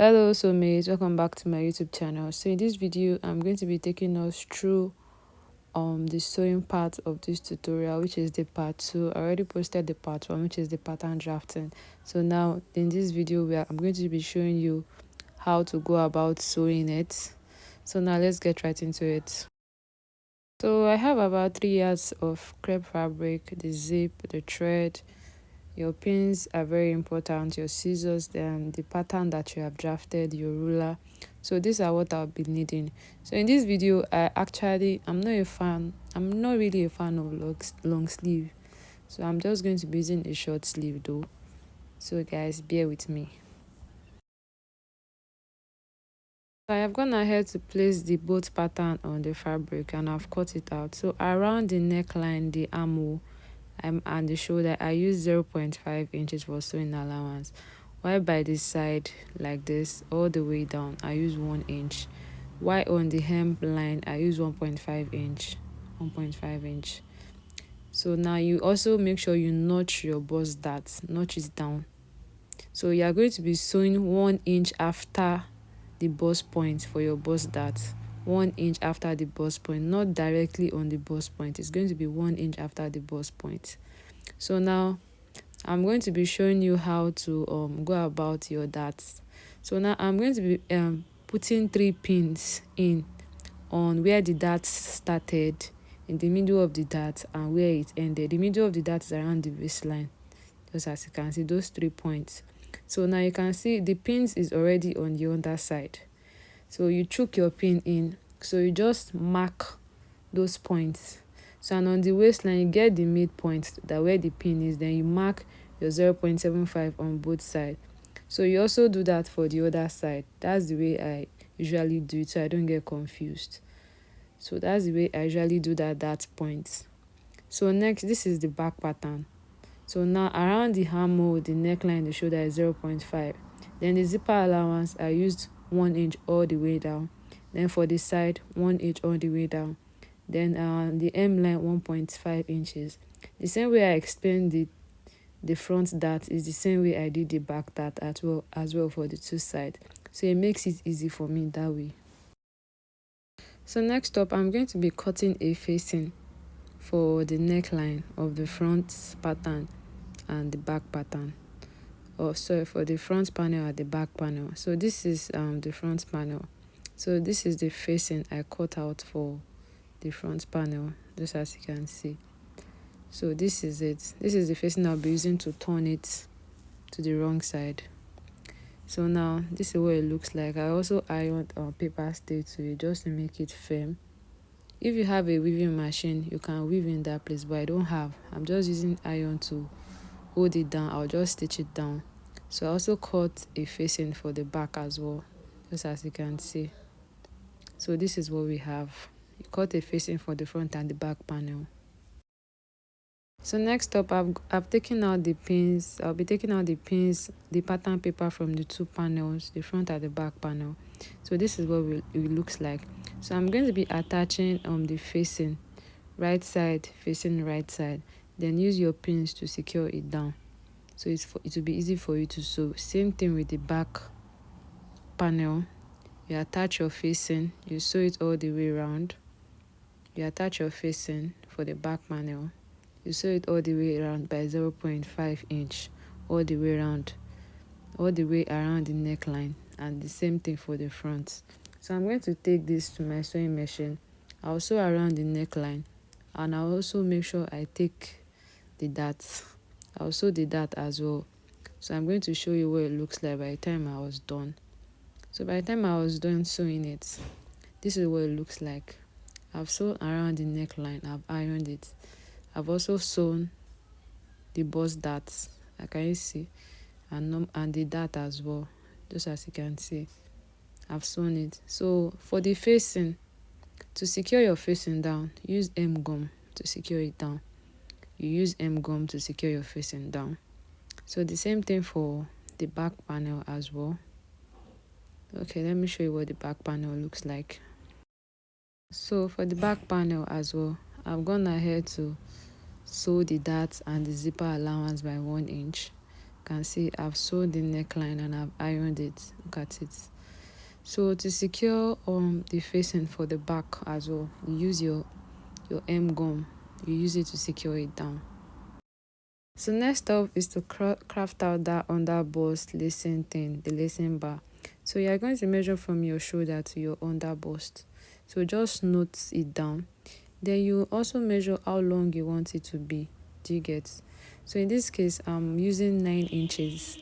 Hello sewmates, welcome back to my YouTube channel. So in this video I'm going to be taking us through the sewing part of this tutorial, which is the part 2. I already posted the part 1, which is the pattern drafting. So now in this video I'm going to be showing you how to go about sewing it. So now let's get right into it. So I have about 3 yards of crepe fabric, the zip, the thread. Your pins are very important, your scissors, then the pattern that you have drafted, your ruler. So these are what I'll be needing. So in this video I'm not really a fan of long sleeve. So I'm just going to be using a short sleeve though. So guys, bear with me. I have gone ahead to place the boat pattern on the fabric and I've cut it out. So around the neckline, the armhole, and the shoulder, I use 0.5 inches for sewing allowance, while by the side like this all the way down I use 1 inch, while on the hem line I use 1.5 inch. So now you also make sure you notch your bust dart, notch it down. So you are going to be sewing 1 inch after the bust point for your bust dart, 1 inch after the bust point, not directly on the bust point. It's going to be 1 inch after the bust point. So now I'm going to be showing you how to go about your darts. So now I'm going to be putting 3 pins in on where the dart started, in the middle of the dart, and where it ended. The middle of the dart is around the waistline, just as you can see, those 3 points. So now you can see the pins is already on the underside. So you chook your pin in, so you just mark those points. So and on the waistline you get the midpoint, that where the pin is, then you mark your 0.75 on both sides. So you also do that for the other side. That's the way I usually do it, so I don't get confused. So that's the way I usually do that point. So next, this is the back pattern. So now around the armhole, the neckline, the shoulder is 0.5. Then the zipper allowance, I used 1 inch all the way down. Then for the side, 1 inch all the way down. Then the hem line 1.5 inches. The same way I explained the front dart is the same way I did the back dart as well for the 2 sides. So it makes it easy for me that way. So next up, I'm going to be cutting a facing for the neckline of the front pattern and the back pattern. Oh, sorry, for the front panel and the back panel. So this is the front panel. So this is the facing I cut out for the front panel, just as you can see. So this is it. This is the facing I'll be using to turn it to the wrong side. So now this is what it looks like. I also ironed paper stay to it just to make it firm. If you have a weaving machine, you can weave in that place, but I don't have. I'm just using iron to hold it down. I'll just stitch it down. So I also cut a facing for the back as well, just as you can see. So this is what we have. You cut a facing for the front and the back panel. So next up, I've taken out the pins. I'll be taking out the pins, the pattern paper from the 2 panels, the front and the back panel. So this is what it looks like. So I'm going to be attaching the facing, right side facing right side. Then use your pins to secure it down. So it will be easy for you to sew. Same thing with the back panel. You attach your facing, you sew it all the way around. You attach your facing for the back panel. You sew it all the way around by 0.5 inch, all the way around the neckline, and the same thing for the front. So I'm going to take this to my sewing machine. I'll sew around the neckline, and I'll also make sure I take the dart. I'll sew the dart as well. So I'm going to show you what it looks like by the time I was done. So by the time I was done sewing it, this is what it looks like. I've sewn around the neckline, I've ironed it. I've also sewn the bust darts, like you see, and the dart as well, just as you can see. I've sewn it. So for the facing, to secure your facing down, use gum to secure it down. You use gum to secure your facing down. So the same thing for the back panel as well. Okay, let me show you what the back panel looks like. So for the back panel as well, I've gone ahead to sew the dart and the zipper allowance by 1 inch. You can see, I've sewed the neckline and I've ironed it. Look at it. So to secure the facing for the back as well, you use your M gum. You use it to secure it down. So next up is to craft out that underbust lacing thing, the lacing bar. So you are going to measure from your shoulder to your underbust. So just note it down. Then you also measure how long you want it to be. Do you get? So in this case, I'm using 9 inches,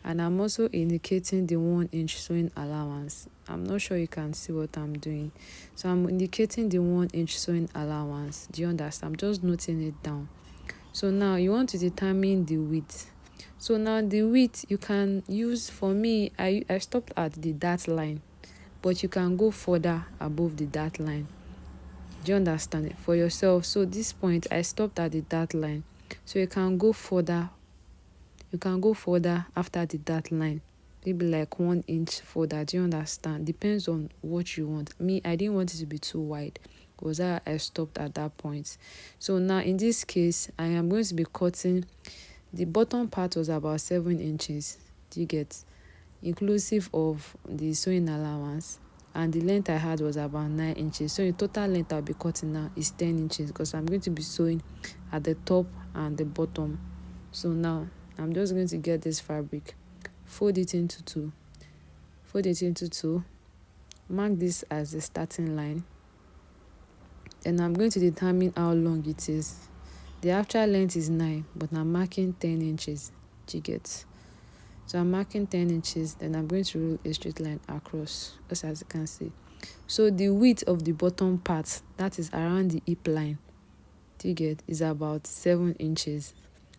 and I'm also indicating the 1 inch sewing allowance. I'm not sure you can see what I'm doing. So I'm indicating the 1 inch sewing allowance. Do you understand? I'm just noting it down. So now you want to determine the width. So now the width you can use, for me, I stopped at the dart line, but you can go further above the dart line. Do you understand it for yourself? So this point I stopped at the dart line. So you can go further. You can go further after the dart line. Maybe like 1 inch further. Do you understand? Depends on what you want. Me, I didn't want it to be too wide. Was that I stopped at that point. So now in this case, I am going to be cutting. The bottom part was about 7 inches. Do you get? Inclusive of the sewing allowance, and the length I had was about 9 inches. So the total length I'll be cutting now is 10 inches, because I'm going to be sewing at the top and the bottom. So now I'm just going to get this fabric, fold it into two, mark this as the starting line. Then I'm going to determine how long it is. The actual length is 9, but I'm marking 10 inches. Do you get? So I'm marking 10 inches, then I'm going to roll a straight line across, just as you can see. So the width of the bottom part, that is around the hip line, do you get, is about 7 inches.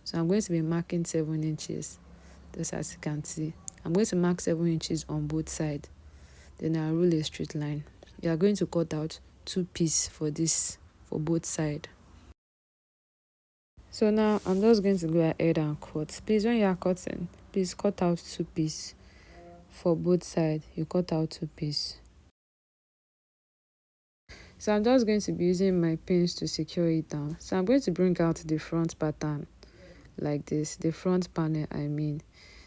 So I'm going to be marking 7 inches, just as you can see. I'm going to mark 7 inches on both sides. Then I'll roll a straight line. You are going to cut out 2 pieces for this, for both sides. So now I'm just going to go ahead and cut. Please, when you are cutting, please cut out 2 pieces for both sides. You cut out 2 pieces. So I'm just going to be using my pins to secure it down. So I'm going to bring out the front pattern like this, the front panel I mean.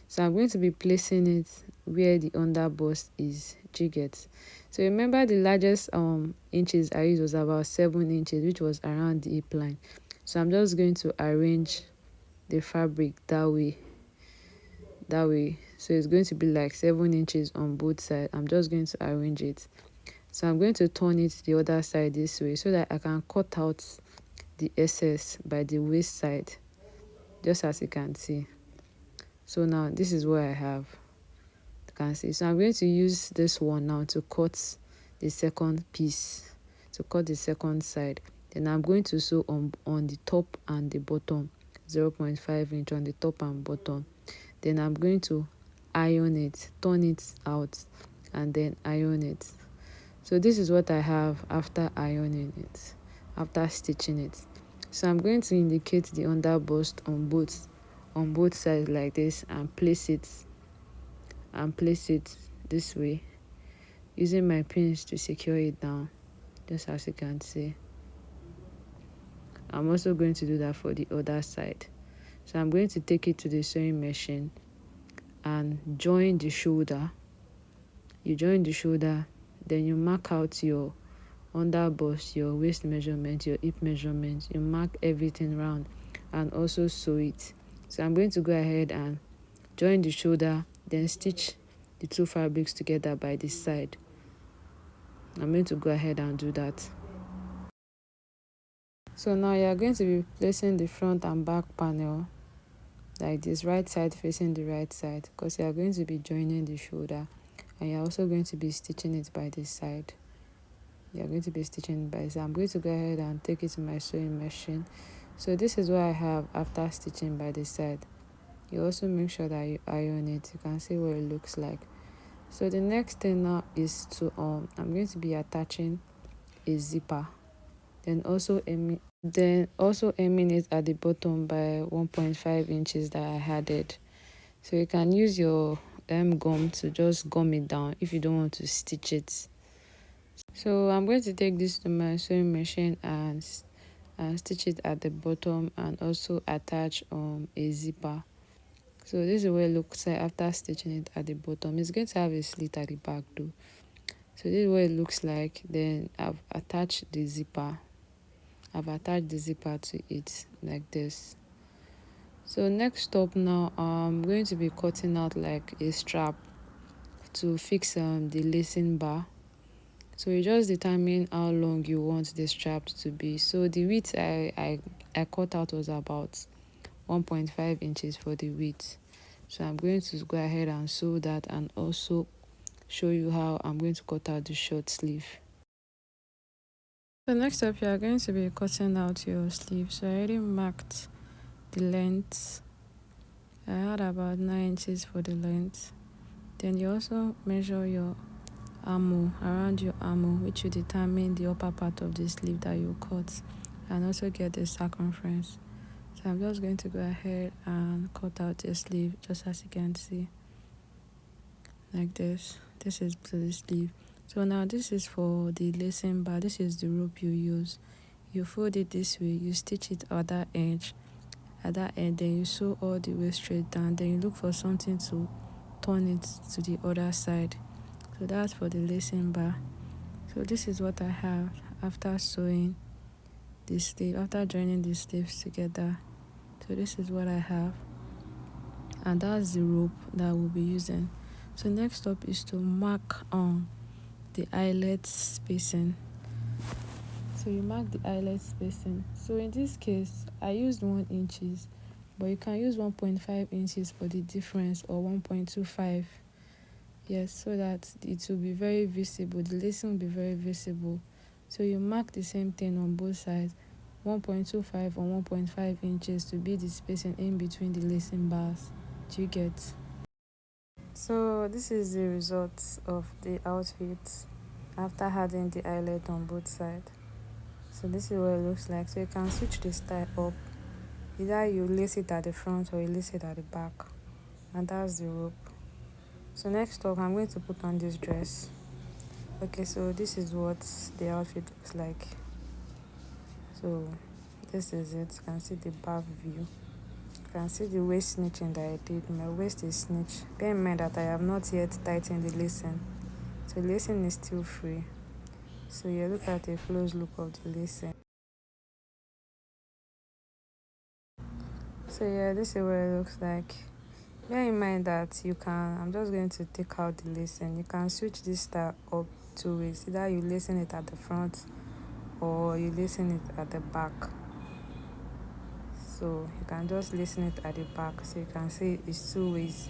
So I'm going to be placing it where the underbust is. Do you get? So remember, the largest inches I used was about 7 inches, which was around the hip line. So I'm just going to arrange the fabric that way. So it's going to be like 7 inches on both sides. I'm just going to arrange it. So I'm going to turn it the other side this way, so that I can cut out the excess by the waist side, just as you can see. So now this is what I have. You can see. So I'm going to use this one now to cut the second piece, to cut the second side. Then I'm going to sew on the top and the bottom, 0.5 inch on the top and bottom. Then I'm going to iron it, turn it out, and then iron it. So this is what I have after ironing it, after stitching it. So I'm going to indicate the underbust on both sides like this, and place it this way, using my pins to secure it down, just as you can see. I'm also going to do that for the other side. So I'm going to take it to the sewing machine and join the shoulder. You join the shoulder, then you mark out your underbust, your waist measurement, your hip measurement. You mark everything round and also sew it. So I'm going to go ahead and join the shoulder, then stitch the 2 fabrics together by this side. I'm going to go ahead and do that. So now you are going to be placing the front and back panel like this, right side facing the right side, because you are going to be joining the shoulder, and you're also going to be stitching it by this side. You're going to be stitching it by this side. I'm going to go ahead and take it to my sewing machine. So this is what I have after stitching by this side. You also make sure that you iron it. You can see what it looks like. So the next thing now is to I'm going to be attaching a zipper, then also aiming it at the bottom by 1.5 inches that I added. So you can use your gum to just gum it down if you don't want to stitch it. So I'm going to take this to my sewing machine and stitch it at the bottom, and also attach a zipper. So this is what it looks like after stitching it at the bottom. It's going to have a slit at the back though. So this is what it looks like. Then I've attached the zipper. To it like this. So next up now, I'm going to be cutting out like a strap to fix the lacing bar. So you just determine how long you want the strap to be. So the width I cut out was about 1.5 inches for the width. So I'm going to go ahead and sew that and also show you how I'm going to cut out the short sleeve. So next up, you are going to be cutting out your sleeve. So I already marked the length. I had about 9 inches for the length. Then you also measure your armhole, around your armhole, which will determine the upper part of the sleeve that you cut, and also get the circumference. So I'm just going to go ahead and cut out the sleeve, just as you can see, like this. This is the sleeve. So now this is for the lacing bar. This is the rope you use. You fold it this way, you stitch it at that edge, then you sew all the way straight down. Then you look for something to turn it to the other side. So that's for the lacing bar. So this is what I have after sewing the sleeve, after joining the sleeves together. So this is what I have, and that's the rope that we'll be using. So next up is to mark the eyelet spacing. So you mark the eyelet spacing. So in this case, I used 1 inches, but you can use 1.5 inches for the difference, or 1.25. Yes, so that it will be very visible. The lacing will be very visible. So you mark the same thing on both sides, 1.25 or 1.5 inches to be the spacing in between the lacing bars. Do you get? So this is the result of the outfit after adding the eyelet on both sides. So this is what it looks like. So you can switch the style up. Either you lace it at the front or you lace it at the back. And that's the rope. So next up, I'm going to put on this dress. Okay, so this is what the outfit looks like. So this is it. You can see the back view. You can see the waist snitching that I did. My waist is snitched. Bear in mind that I have not yet tightened the lacing. So lacing is still free. So you look at a close look of the lacing. So yeah, this is what it looks like. Bear in mind that I'm just going to take out the lacing. You can switch this style up 2 ways. Either you lacing it at the front or you lacing it at the back. So you can just lacing it at the back. So you can see it's 2 ways.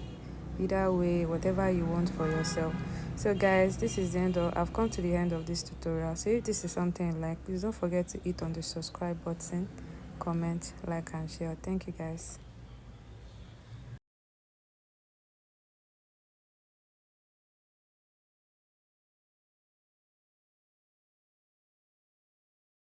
Either way, whatever you want for yourself. So guys, this is the end of I've come to the end of this tutorial. So if this is something you like, please don't forget to hit on the subscribe button, comment, like and share. Thank you guys.